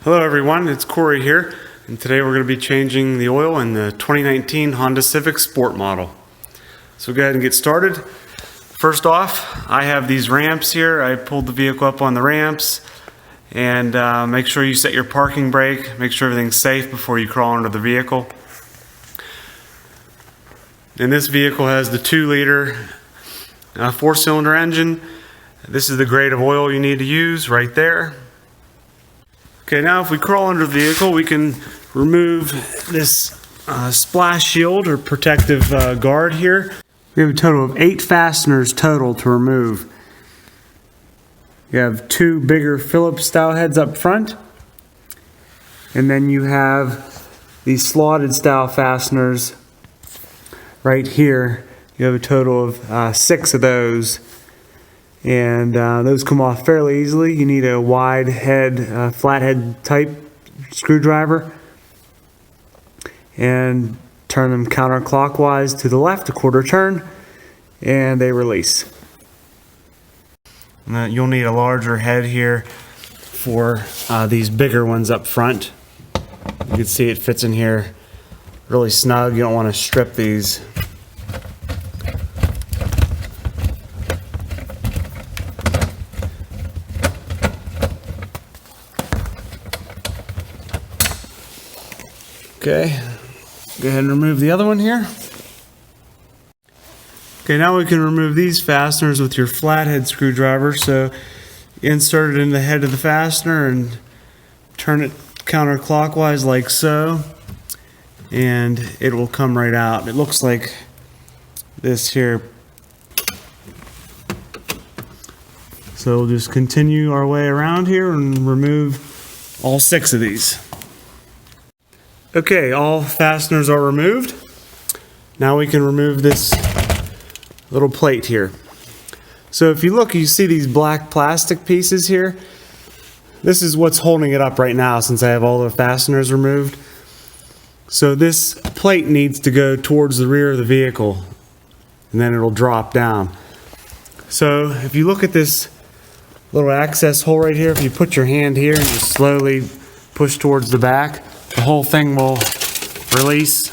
Hello everyone, it's Corey here, and today we're going to be changing the oil in the 2019 Honda Civic Sport model. So go ahead and get started. First off, I have these ramps here. I pulled the vehicle up on the ramps, and make sure you set your parking brake, make sure everything's safe before you crawl under the vehicle. And this vehicle has the 2-liter 4-cylinder engine. This is the grade of oil you need to use right there. Okay, now if we crawl under the vehicle, we can remove this splash shield or protective guard here. We have a total of 8 fasteners total to remove. You have 2 bigger Phillips style heads up front, and then you have these slotted style fasteners right here. You have a total of 6 of those. And those come off fairly easily. You need a wide head, flathead type screwdriver, and turn them counterclockwise to the left, a quarter turn, and they release. And you'll need a larger head here for these bigger ones up front. You can see it fits in here really snug. You don't want to strip these. Okay, go ahead and remove the other one here. Okay, now we can remove these fasteners with your flathead screwdriver. So insert it in the head of the fastener and turn it counterclockwise like so, and it will come right out. It looks like this here. So we'll just continue our way around here and remove all 6 of these. Okay, all fasteners are removed. Now we can remove this little plate here. So if you look, you see these black plastic pieces here. This is what's holding it up right now since I have all the fasteners removed. So this plate needs to go towards the rear of the vehicle, and then it'll drop down. So if you look at this little access hole right here, if you put your hand here and just slowly push towards the back, the whole thing will release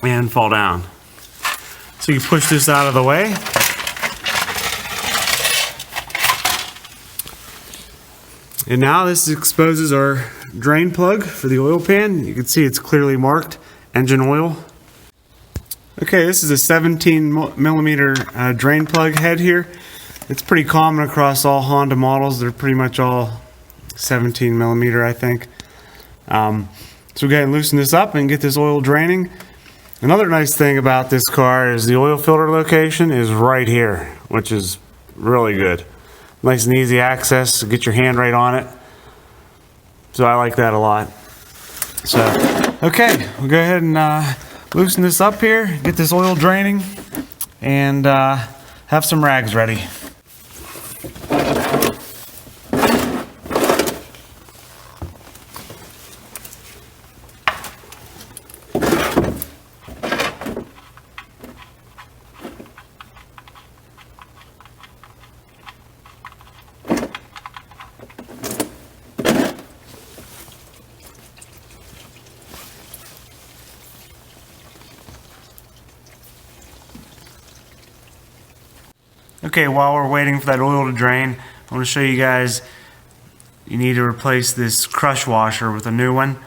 and fall down. So you push this out of the way. And now this exposes our drain plug for the oil pan. You can see it's clearly marked engine oil. Okay, this is a 17 millimeter drain plug head here. It's pretty common across all Honda models. They're pretty much all 17 millimeter, I think. So go ahead and loosen this up and get this oil draining. Another nice thing about this car is the oil filter location is right here, which is really good. Nice and easy access, so get your hand right on it. So I like that a lot. So, okay, we'll go ahead and loosen this up here, get this oil draining, and have some rags ready. Okay, while we're waiting for that oil to drain, I want to show you guys, you need to replace this crush washer with a new one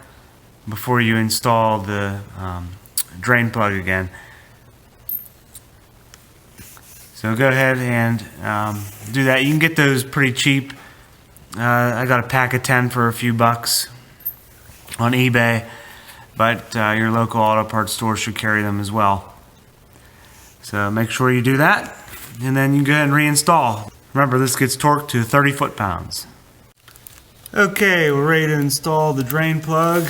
before you install the drain plug again. So go ahead and do that. You can get those pretty cheap. I got a pack of 10 for a few bucks on eBay, but your local auto parts store should carry them as well. So make sure you do that. And then you can go ahead and reinstall. Remember, this gets torqued to 30 foot-pounds. Okay, we're ready to install the drain plug.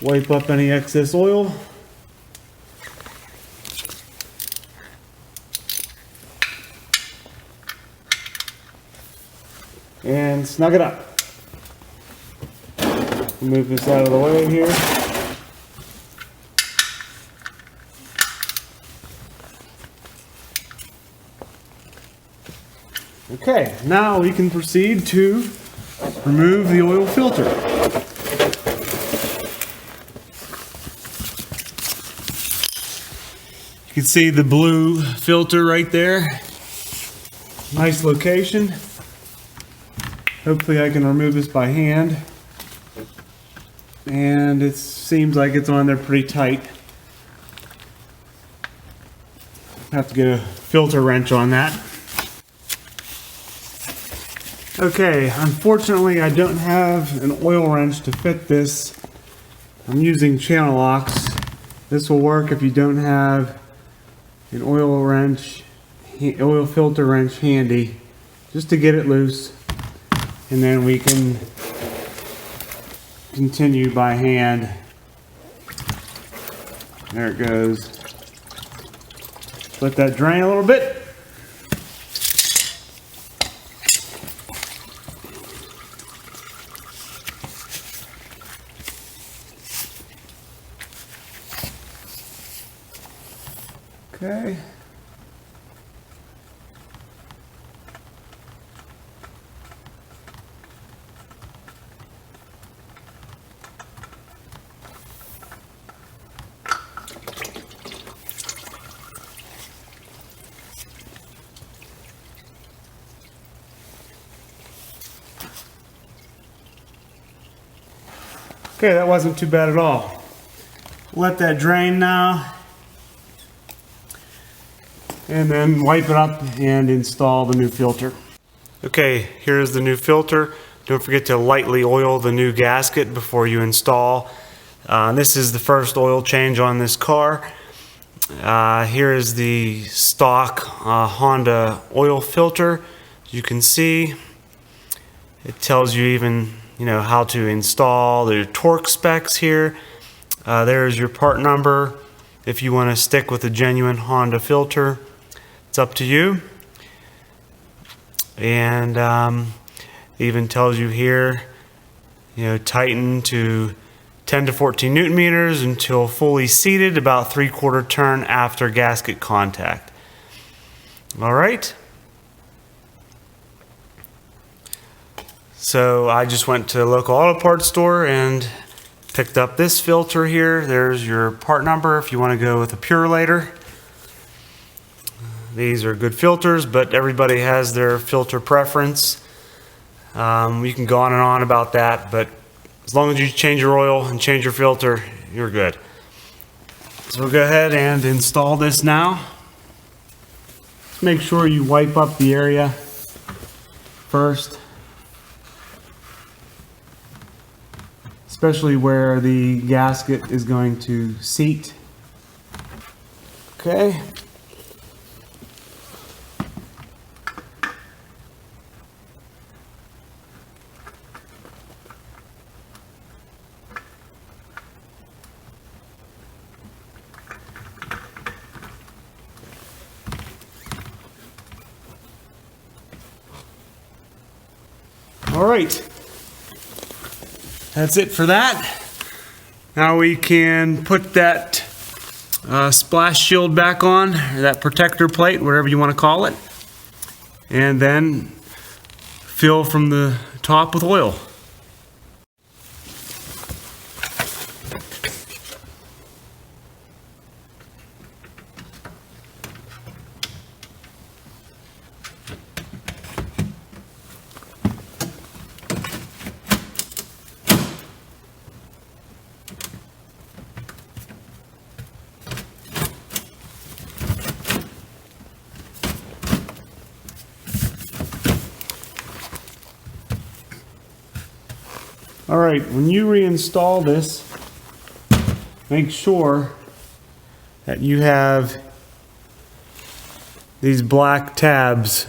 Wipe up any excess oil. and snug it up. Move this out of the way here. Okay, now we can proceed to remove the oil filter. You can see the blue filter right there. Nice location. Hopefully I can remove this by hand. And it seems like it's on there pretty tight. Have to get a filter wrench on that. Okay, unfortunately I don't have an oil wrench to fit this. I'm using channel locks. This will work if you don't have an oil filter wrench handy, just to get it loose, and then we can continue by hand. There it goes. Let that drain a little bit. Okay. Okay, that wasn't too bad at all. Let that drain now. And then wipe it up and install the new filter. Okay, here's the new filter. Don't forget to lightly oil the new gasket before you install. This is the first oil change on this car. Here is the stock Honda oil filter. As you can see, it tells you even how to install the torque specs here. There's your part number if you want to stick with a genuine Honda filter. It's up to you. And even tells you here, tighten to 10 to 14 Newton meters until fully seated, about 3/4 turn after gasket contact. All right. So I just went to the local auto parts store and picked up this filter here. There's your part number if you want to go with a Purolator. These are good filters, but everybody has their filter preference. You can go on and on about that, but as long as you change your oil and change your filter, you're good. So we'll go ahead and install this now. Just make sure you wipe up the area first, especially where the gasket is going to seat. Okay. All right, that's it for that. Now we can put that splash shield back on, or that protector plate, whatever you want to call it, and then fill from the top with oil. All right, when you reinstall this, make sure that you have these black tabs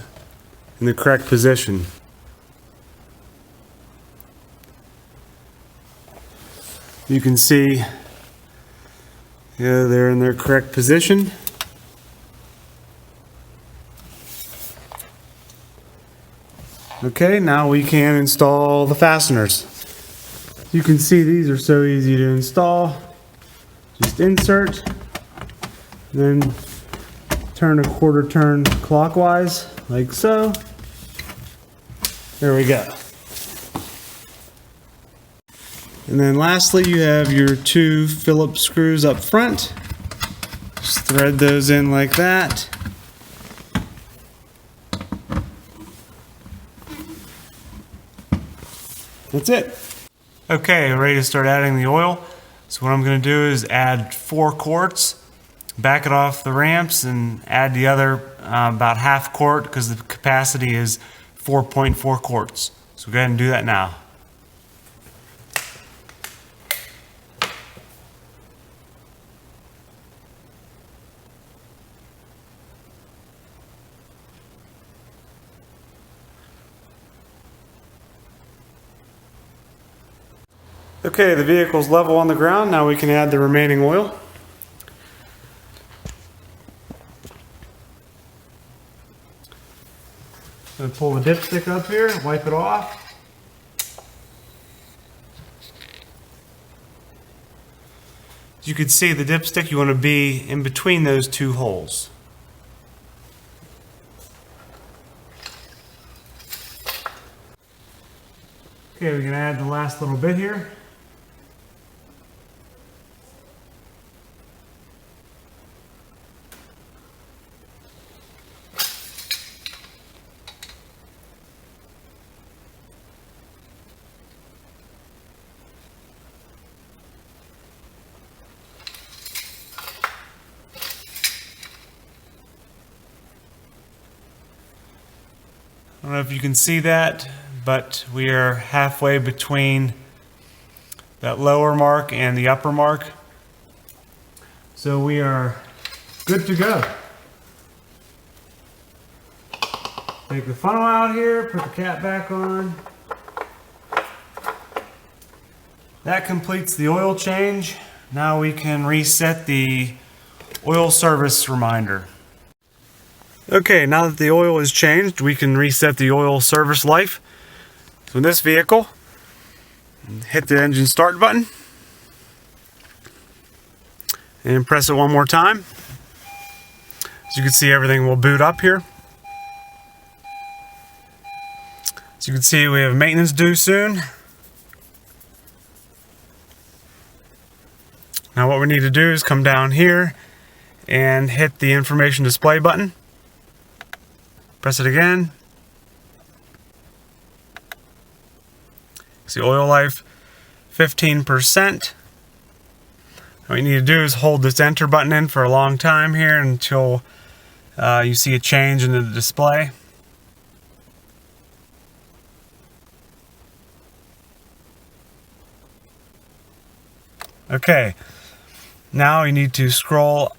in the correct position. You can see they're in their correct position. Okay, now we can install the fasteners. You can see these are so easy to install. Just insert, then turn a 1/4 turn clockwise, like so. There we go. And then lastly, you have your 2 Phillips screws up front. Just thread those in like that. That's it. Okay, ready to start adding the oil. So what I'm going to do is add 4 quarts, back it off the ramps, and add the other about half quart because the capacity is 4.4 quarts. So go ahead and do that now. Okay, the vehicle's level on the ground. Now we can add the remaining oil. I'm going to pull the dipstick up here, wipe it off. As you can see, the dipstick, you want to be in between those 2 holes. Okay, we can add the last little bit here. I don't know if you can see that, but we are halfway between that lower mark and the upper mark. So we are good to go. Take the funnel out here, put the cap back on. That completes the oil change. Now we can reset the oil service reminder. Okay, now that the oil is changed, we can reset the oil service life. So in this vehicle, hit the engine start button and press it one more time. As you can see, everything will boot up here. As you can see, we have maintenance due soon. Now what we need to do is come down here and hit the information display button. Press it again. See, oil life 15%. What you need to do is hold this enter button in for a long time here until you see a change in the display. Okay, now you need to scroll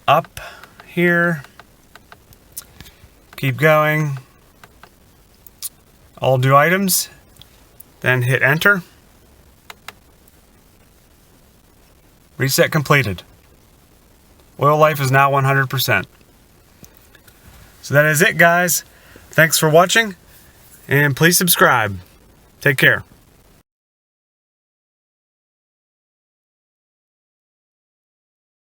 up here. Keep going. All due items. Then hit enter. Reset completed. Oil life is now 100%. So that is it, guys. Thanks for watching, and please subscribe. Take care.